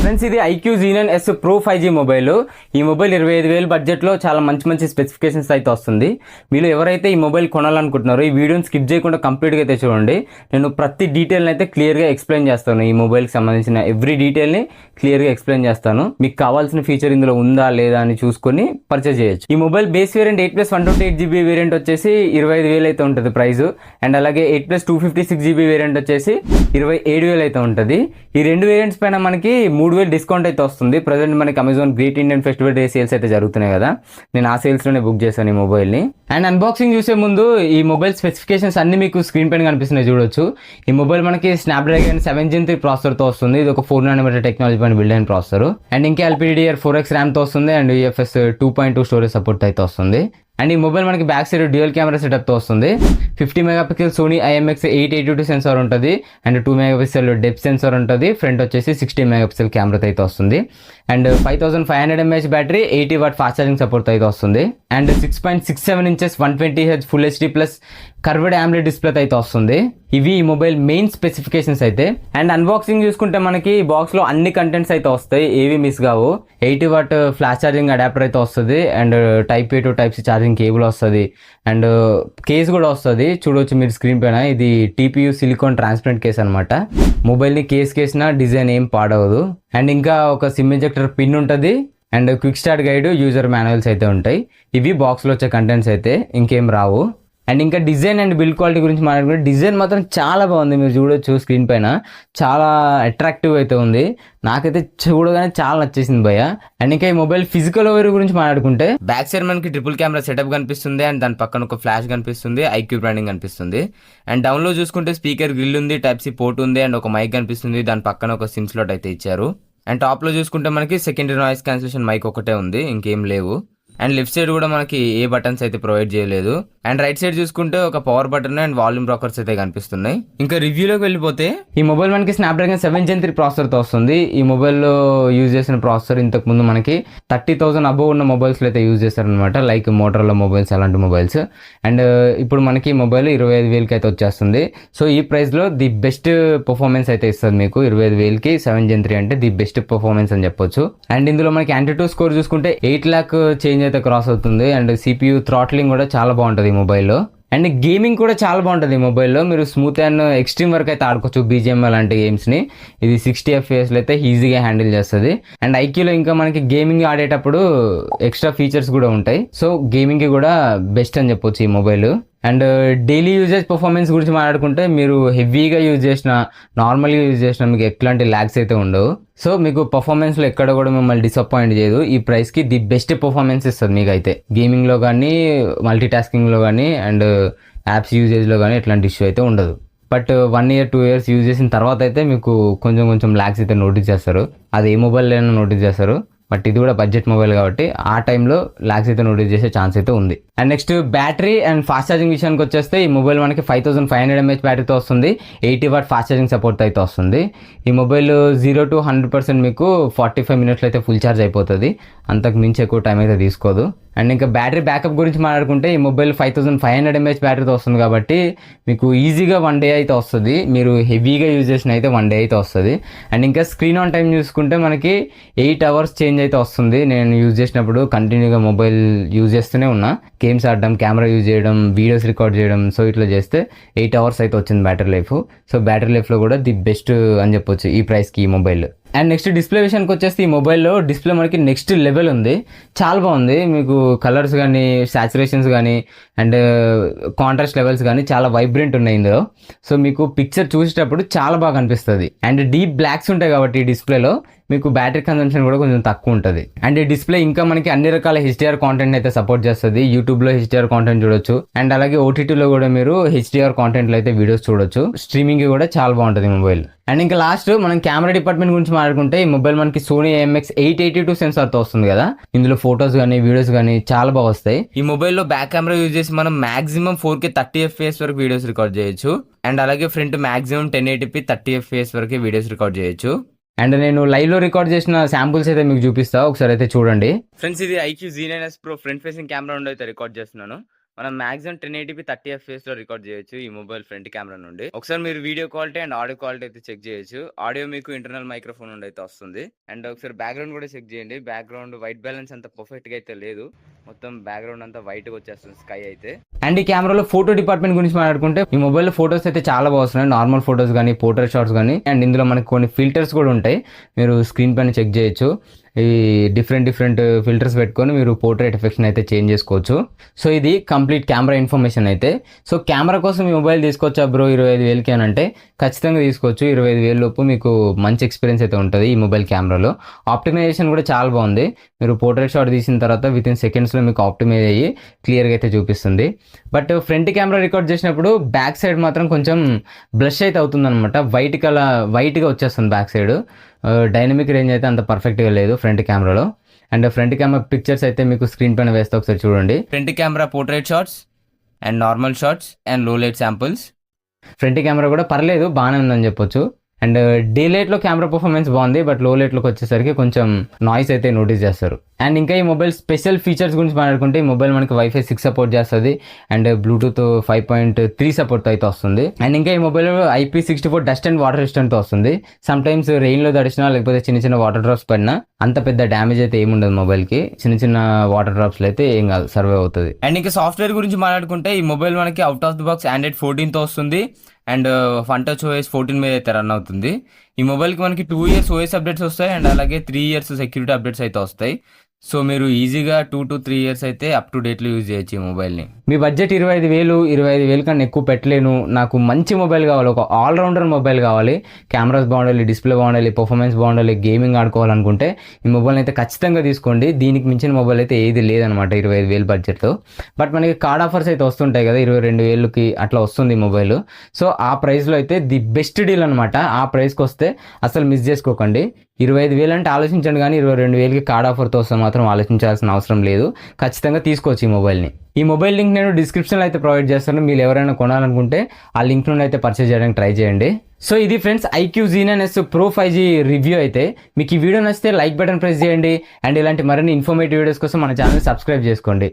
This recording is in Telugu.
ఫ్రెండ్స్ ఇది IQ Z9S Pro 5G mobile. ఈ మొబైల్ 25,000 బడ్జెట్లో చాలా మంచి స్పెసిఫికేషన్స్ అయితే వస్తుంది. మీరు ఎవరైతే ఈ మొబైల్ కొనాలనుకుంటున్నారో ఈ వీడియోని స్కిప్ చేయకుండా కంప్లీట్గా అయితే చూడండి. నేను ప్రతి డీటెయిల్ని అయితే క్లియర్గా ఎక్స్ప్లెయిన్ చేస్తాను. ఈ మొబైల్కి సంబంధించిన ఎవ్రీ డీటెయిల్ని క్లియర్గా ఎక్స్ప్లెయిన్ చేస్తాను. మీకు కావాల్సిన ఫీచర్ ఇందులో ఉందా లేదా అని చూసుకొని పర్చేజ్ చేయొచ్చు. ఈ mobile base variant 8+128GB variant వచ్చేసి 25,000 అయితే ఉంటుంది ప్రైస్. అండ్ అలాగే 8+256GB వేరియంట్ వచ్చేసి 27,000 అయితే ఉంటుంది. ఈ రెండు వేరియంట్స్ పైన మనకి 3,000 డిస్కౌంట్ అయితే వస్తుంది. ప్రజెంట్ మనకి Amazon great Indian festival day sales అయితే జరుగుతున్నాయి కదా, నేను ఆ సేల్స్లోనే బుక్ చేశాను ఈ మొబైల్ని. అండ్ అన్బాక్సింగ్ చూసే ముందు ఈ మొబైల్ స్పెసిఫికేషన్స్ అన్ని మీకు స్క్రీన్ పైన కనిపిస్తున్నాయి చూడొచ్చు. ఈ మొబైల్ మనకి స్నాప్డ్రాగన్ 7 Gen 3 ప్రాసెసర్తో వస్తుంది. ఇది ఒక 4nm టెక్నాలజీ పైన బిల్డ్ అయిన ప్రాసెసర్. అండ్ ఇంకా LPDDR4X ర్యామ్తో వస్తుంది. అండ్ UFS 2.2 స్టోరేజ్ సపోర్ట్ అయితే వస్తుంది. అండ్ ఈ మొబైల్ మనకి బ్యాక్ సైడ్ డ్యూయల్ కెమెరా సెటప్తో వస్తుంది. 50 మెగాపిక్సెల్ సోనీ IMX882 సెన్సార్ ఉంటుంది. అండ్ 2 మెగాపిక్సెల్ డెప్త్ సెన్సార్ ఉంటుంది. ఫ్రంట్ వచ్చేసి 16 మెగాపిక్సెల్ కెమెరాతో అయితే వస్తుంది. And 5500 mAh battery, 80 watt fast charging support అయితే వస్తుంది. And 6.67 inches 120Hz full HD plus curved AMOLED డిస్ప్లేతో అయితే వస్తుంది. ఇవి ఈ మొబైల్ మెయిన్ స్పెసిఫికేషన్స్ అయితే. అండ్ అన్బాక్సింగ్ చూసుకుంటే మనకి బాక్స్లో అన్ని కంటెంట్స్ అయితే వస్తాయి, ఏవి మిస్ కావు. 80 వాట్ ఫ్లాష్ ఛార్జింగ్ అడాప్టర్ అయితే వస్తుంది. And Type-A to Type-C charging cable వస్తుంది. అండ్ కేస్ కూడా వస్తుంది, చూడవచ్చు మీరు స్క్రీన్ పైన. ఇది TPU సిలికాన్ ట్రాన్స్పరెంట్ కేస్ అనమాట. మొబైల్ని కేసినా డిజైన్ ఏం పాడవదు. అండ్ ఇంకా ఒక సిమ్ ఇంజెక్టర్ పిన్ ఉంటుంది. And quick start guide, user manuals అయితే ఉంటాయి. ఇవి బాక్స్లో వచ్చే కంటెంట్స్ అయితే, ఇంకేం రావు. అండ్ ఇంకా డిజైన్ అండ్ బిల్డ్ క్వాలిటీ గురించి మాట్లాడుకుంటే డిజైన్ మాత్రం చాలా బాగుంది, మీరు చూడొచ్చు స్క్రీన్ పైన. చాలా అట్రాక్టివ్ అయితే ఉంది, నాకైతే చూడగానే చాలా నచ్చేసింది భయ్య. అండ్ ఇంకా ఈ మొబైల్ ఫిజికల్ ఓవర్ గురించి మాట్లాడుకుంటే బ్యాక్ సైడ్ మనకి ట్రిపుల్ కెమెరా సెటప్ కనిపిస్తుంది. అండ్ దాని పక్కన ఒక ఫ్లాష్ కనిపిస్తుంది, IQ బ్రాండింగ్ కనిపిస్తుంది. అండ్ డౌన్ లో చూసుకుంటే స్పీకర్ గ్రిల్ ఉంది, Type-C పోర్ట్ ఉంది. అండ్ ఒక మైక్ కనిపిస్తుంది, దాని పక్కన ఒక సిమ్ స్లాట్ అయితే ఇచ్చారు. అండ్ టాప్ లో చూసుకుంటే మనకి సెకండరీ నాయిస్ క్యాన్సిలేషన్ మైక్ ఒకటే ఉంది, ఇంకేం లేవు. అండ్ లెఫ్ట్ సైడ్ కూడా మనకి ఏ బటన్స్ అయితే ప్రొవైడ్ చేయలేదు. అండ్ రైట్ సైడ్ చూసుకుంటే ఒక power button and volume rockers అయితే కనిపిస్తున్నాయి. ఇంకా రివ్యూలోకి వెళ్ళిపోతే ఈ మొబైల్ మనకి స్నాప్డ్రాగన్ 7 Gen 3 ప్రాసెసర్తో వస్తుంది. ఈ మొబైల్లో యూజ్ చేసిన ప్రాసెసర్ ఇంతకు ముందు మనకి 30,000 అబోవ్ ఉన్న మొబైల్స్లో అయితే యూజ్ చేస్తారనమాట, లైక్ మోటరోలా మొబైల్స్ అలాంటి మొబైల్స్. అండ్ ఇప్పుడు మనకి మొబైల్ 25,000కి అయితే వచ్చేస్తుంది. సో ఈ ప్రైస్లో ది బెస్ట్ పర్ఫార్మెన్స్ అయితే ఇస్తుంది మీకు. 25,000కి 7 Gen 3 అంటే ది బెస్ట్ పర్ఫార్మెన్స్ అని చెప్పొచ్చు. అండ్ ఇందులో మనకి AnTuTu స్కోర్ చూసుకుంటే 8 lakh చేంజ్ అయితే క్రాస్ అవుతుంది. అండ్ CPU థ్రాట్లింగ్ కూడా చాలా బాగుంటుంది ఈ మొబైల్లో. అండ్ గేమింగ్ కూడా చాలా బాగుంటుంది ఈ మొబైల్లో. మీరు స్మూత్ అండ్ ఎక్స్ట్రీమ్ వరకు అయితే ఆడుకోవచ్చు BGM అలాంటి గేమ్స్ని. ఇది 60 FPS అయితే ఈజీగా హ్యాండిల్ చేస్తుంది. అండ్ IQలో ఇంకా మనకి గేమింగ్ ఆడేటప్పుడు ఎక్స్ట్రా ఫీచర్స్ కూడా ఉంటాయి. సో గేమింగ్కి కూడా బెస్ట్ అని చెప్పొచ్చు ఈ mobile. And daily usage performance గురించి మాట్లాడుకుంటే మీరు హెవీగా యూజ్ చేసిన, నార్మల్గా యూజ్ చేసిన మీకు ఎట్లాంటి ల్యాగ్స్ అయితే ఉండవు. సో మీకు పర్ఫార్మెన్స్లో ఎక్కడ కూడా మిమ్మల్ని డిసప్పాయింట్ చేయదు. ఈ ప్రైస్కి ది బెస్ట్ పర్ఫార్మెన్స్ ఇస్తుంది మీకు అయితే, గేమింగ్లో కానీ, మల్టీ టాస్కింగ్లో కానీ, అండ్ యాప్స్ యూజేజ్లో కానీ ఎట్లాంటి ఇష్యూ అయితే ఉండదు. బట్ 1 year 2 years యూజ్ చేసిన తర్వాత అయితే మీకు కొంచెం ల్యాగ్స్ అయితే నోటీస్ చేస్తారు. అది ఏ మొబైల్లో నోటీస్ చేస్తారు. బట్ ఇది కూడా బడ్జెట్ మొబైల్ కాబట్టి ఆ టైంలో ల్యాగ్స్ అయితే నోటీస్ చేసే ఛాన్స్ అయితే ఉంది. And next battery and fast charging విషయానికి వచ్చేస్తే ఈ మొబైల్ మనకి 5500 mAh బ్యాటరీతో వస్తుంది. 80 వాట్ ఫాస్ట్ ఛార్జింగ్ సపోర్ట్ అయితే వస్తుంది. ఈ మొబైల్ 0 to 100% మీకు 45 minutesలో అయితే ఫుల్ ఛార్జ్ అయిపోతుంది. అంతకు మించి ఎక్కువ టైం అయితే తీసుకోదు. అండ్ ఇంకా బ్యాటరీ బ్యాకప్ గురించి మాట్లాడుకుంటే ఈ మొబైల్ 5500 mAh బ్యాటరీతో వస్తుంది కాబట్టి మీకు ఈజీగా 1 day అయితే వస్తుంది. మీరు హెవీగా యూజ్ చేసిన అయితే 1 day అయితే వస్తుంది. అండ్ ఇంకా స్క్రీన్ ఆన్ టైం చూసుకుంటే మనకి 8 hours చేంజ్ అయితే వస్తుంది. నేను యూజ్ చేసినప్పుడు కంటిన్యూగా మొబైల్ యూజ్ చేస్తూనే ఉన్నా, గేమ్స్ ఆడడం, కెమెరా యూజ్ చేయడం, వీడియోస్ రికార్డ్ చేయడం. సో ఇట్లా చేస్తే 8 hours అయితే వచ్చింది బ్యాటరీ లైఫ్. సో బ్యాటరీ లైఫ్లో కూడా ది బెస్ట్ అని చెప్పొచ్చు ఈ ప్రైస్కి ఈ మొబైల్. అండ్ నెక్స్ట్ డిస్ప్లే విషయానికి వచ్చేస్తే ఈ మొబైల్లో డిస్ప్లే మనకి నెక్స్ట్ లెవెల్ ఉంది, చాలా బాగుంది. మీకు కలర్స్ కానీ, సాచురేషన్స్ కానీ, అండ్ కాంట్రాస్ట్ లెవెల్స్ కానీ చాలా వైబ్రెంట్ ఉన్నాయి ఇందులో. సో మీకు పిక్చర్ చూసేటప్పుడు చాలా బాగా అనిపిస్తుంది. అండ్ డీప్ బ్లాక్స్ ఉంటాయి కాబట్టి ఈ డిస్ప్లేలో మీకు బ్యాటరీ కన్సంప్షన్ కూడా కొంచెం తక్కువ ఉంటుంది. అండ్ ఈ డిస్ప్లే ఇంకా మనకి అన్ని రకాల HDR కాంటెంట్ అయితే సపోర్ట్ చేస్తుంది. యూట్యూబ్లో HDR కాంటెంట్ చూడొచ్చు. అండ్ అలాగే OTTలో కూడా మీరు HDR కాంటెంట్లో అయితే వీడియోస్ చూడొచ్చు. స్ట్రీమింగ్ కూడా చాలా బాగుంటుంది మొబైల్. అండ్ ఇంకా లాస్ట్ మనం కెమెరా డిపార్ట్మెంట్ గురించి మాట్లాడుకుంటే ఈ మొబైల్ మనకి సోనీ IMX882 సెన్సార్తో వస్తుంది కదా. ఇందులో ఫొటోస్ కానీ, వీడియోస్ కానీ చాలా బాగా వస్తాయి. ఈ మొబైల్లో బ్యాక్ కెమెరా యూజ్ చేసి మనం మాక్సిమం 4K 30 FPS వరకు వీడియోస్ రికార్డ్ చేయొచ్చు. అండ్ అలాగే ఫ్రంట్ మాక్సిమం 1080p 30 FPS వరకు వీడియోస్ రికార్డ్ చేయొచ్చు. అండ్ నేను లైవ్లో రికార్డ్ చేసిన శాంపుల్స్ అయితే మీకు చూపిస్తా, ఒకసారి అయితే చూడండి. ఫ్రెండ్స్ ఇది IQ Z9S Pro front facing camera నుండి అయితే రికార్డ్ చేస్తున్నాను. మనం మాక్సిమం 1080p 30 FPS లో రికార్డ్ చేయొచ్చు ఈ మొబైల్ ఫ్రంట్ కెమెరా నుండి. ఒకసారి మీరు video quality and audio quality అయితే చెక్ చేయొచ్చు. ఆడియో మీకు ఇంటర్నల్ మైక్రోఫోన్ నుండి అయితే వస్తుంది. అండ్ ఒకసారి బ్యాక్గ్రౌండ్ కూడా చెక్ చేయండి. బ్యాక్గ్రౌండ్ వైట్ బ్యాలెన్స్ అంత పర్ఫెక్ట్ గా అయితే లేదు. మొత్తం బ్యాక్గ్రౌండ్ అంతా వైట్ గా వచ్చేస్తుంది స్కై అయితే. అండ్ ఈ కెమెరాలో ఫోటో డిపార్ట్మెంట్ గురించి మాట్లాడుకుంటే ఈ మొబైల్ లో ఫోటోస్ అయితే చాలా బాగున్నాయి. నార్మల్ ఫోటోస్ కానీ పోర్ట్రేట్ షాట్స్ కానీ అండ్ ఇందులో మనకి కొన్ని ఫిల్టర్స్ కూడా ఉంటాయి. మీరు స్క్రీన్ పైన చెక్ చేయొచ్చు. ఈ డిఫరెంట్ ఫిల్టర్స్ పెట్టుకొని మీరు పోర్ట్రేట్ ఎఫెక్ట్ని అయితే చేంజ్ చేసుకోవచ్చు. సో ఇది కంప్లీట్ కెమెరా ఇన్ఫర్మేషన్ అయితే. సో కెమెరా కోసం ఈ మొబైల్ తీసుకొచ్చా బ్రో 25,000కి అని అంటే ఖచ్చితంగా తీసుకోవచ్చు. 25,000 లోపు మీకు మంచి ఎక్స్పీరియన్స్ అయితే ఉంటుంది ఈ మొబైల్ కెమెరాలో. ఆప్టిమైజేషన్ కూడా చాలా బాగుంది. మీరు పోర్ట్రేట్ షాట్ తీసిన తర్వాత వితిన్ సెకండ్స్లో మీకు ఆప్టిమైజ్ అయ్యి క్లియర్గా అయితే చూపిస్తుంది. బట్ ఫ్రంట్ కెమెరా రికార్డ్ చేసినప్పుడు బ్యాక్ సైడ్ మాత్రం కొంచెం బ్లష్ అయితే అవుతుంది అనమాట. వైట్గా వచ్చేస్తుంది బ్యాక్ సైడ్. డైనమిక్ రేంజ్ అయితే అంత పర్ఫెక్ట్గా లేదు ఫ్రంట్ కెమెరాలో. అండ్ ఫ్రంట్ కెమెరా పిక్చర్స్ అయితే మీకు స్క్రీన్ పైన వేస్తే ఒకసారి చూడండి. Front camera portrait shots and normal shots and low light samples. Front camera కూడా పర్లేదు, బాగానే ఉందని చెప్పొచ్చు. అండ్ డే లైట్లో కెమెరా పర్ఫార్మెన్స్ బాగుంది. బట్ లో లైట్లోకి వచ్చేసరికి కొంచెం నాయిస్ అయితే నోటీస్ చేస్తారు. అండ్ ఇంకా ఈ మొబైల్ స్పెషల్ ఫీచర్స్ గురించి మాట్లాడుకుంటే ఈ మొబైల్ మనకి వైఫై 6 సపోర్ట్ చేస్తుంది అండ్ బ్లూటూత్ 5.3 సపోర్ట్ అయితే వస్తుంది. అండ్ ఇంకా ఈ mobile IP64 dust and water resistant వస్తుంది. సమ్ టైమ్స్ రెయిన్లో తడిచినా లేకపోతే చిన్న వాటర్ డ్రాప్స్ పడినా అంత పెద్ద డ్యామేజ్ అయితే ఏముండదు మొబైల్కి. చిన్న వాటర్ డ్రాప్స్లో అయితే ఏం కాదు, సర్వే అవుతుంది. అండ్ ఇంకా సాఫ్ట్వేర్ గురించి మాట్లాడుకుంటే ఈ మొబైల్ మనకి out of the box Android 14తో వస్తుంది. అండ్ ఫంటచ్ OS 14 మీద అయితే రన్ అవుతుంది. ఈ మొబైల్కి మనకి 2 years OS అప్డేట్స్ వస్తాయి అండ్ అలాగే 3 years సెక్యూరిటీ అప్డేట్స్ అయితే వస్తాయి. సో మీరు ఈజీగా 2 to 3 years అయితే అప్ టు డేట్లో యూజ్ చేయొచ్చు ఈ మొబైల్ని. మీ బడ్జెట్ 25,000 కన్నా ఎక్కువ పెట్టలేను, నాకు మంచి మొబైల్ కావాలి, ఒక ఆల్రౌండర్ మొబైల్ కావాలి, కెమెరాస్ బాగుండాలి, డిస్ప్లే బాగుండాలి, పర్ఫార్మెన్స్ బాగుండాలి, గేమింగ్ ఆడుకోవాలనుకుంటే ఈ మొబైల్ అయితే ఖచ్చితంగా తీసుకోండి. దీనికి మించిన మొబైల్ అయితే ఏది లేదనమాట 25,000 బడ్జెట్లో. బట్ మనకి కార్డ్ ఆఫర్స్ అయితే వస్తుంటాయి కదా, 22,000కి అట్లా వస్తుంది మొబైల్. సో ఆ ప్రైస్లో అయితే ది బెస్ట్ డీల్ అనమాట. ఆ ప్రైస్కి వస్తే అసలు మిస్ చేసుకోకండి. 25,000 అంటే ఆలోచించండి, కానీ 22,000కి కార్డ్ ఆఫర్తో వస్తే మాత్రం ఆలోచించాల్సిన అవసరం లేదు. ఖచ్చితంగా తీసుకోవచ్చు ఈ మొబైల్ని. ఈ మొబైల్ లింక్ నేను డిస్క్రిప్షన్లో అయితే ప్రొవైడ్ చేస్తాను. మీరు ఎవరైనా కొనాలనుకుంటే ఆ లింక్ నుండి అయితే పర్చేజ్ చేయడానికి ట్రై చేయండి. సో ఇది friends iQOO Z9s Pro 5G review అయితే. మీకు ఈ వీడియో నచ్చితే లైక్ బటన్ ప్రెస్ చేయండి అండ్ ఇలాంటి మరిన్ని ఇన్ఫర్మేటివ్ వీడియోస్ కోసం మన ఛానల్ సబ్స్క్రైబ్ చేసుకోండి.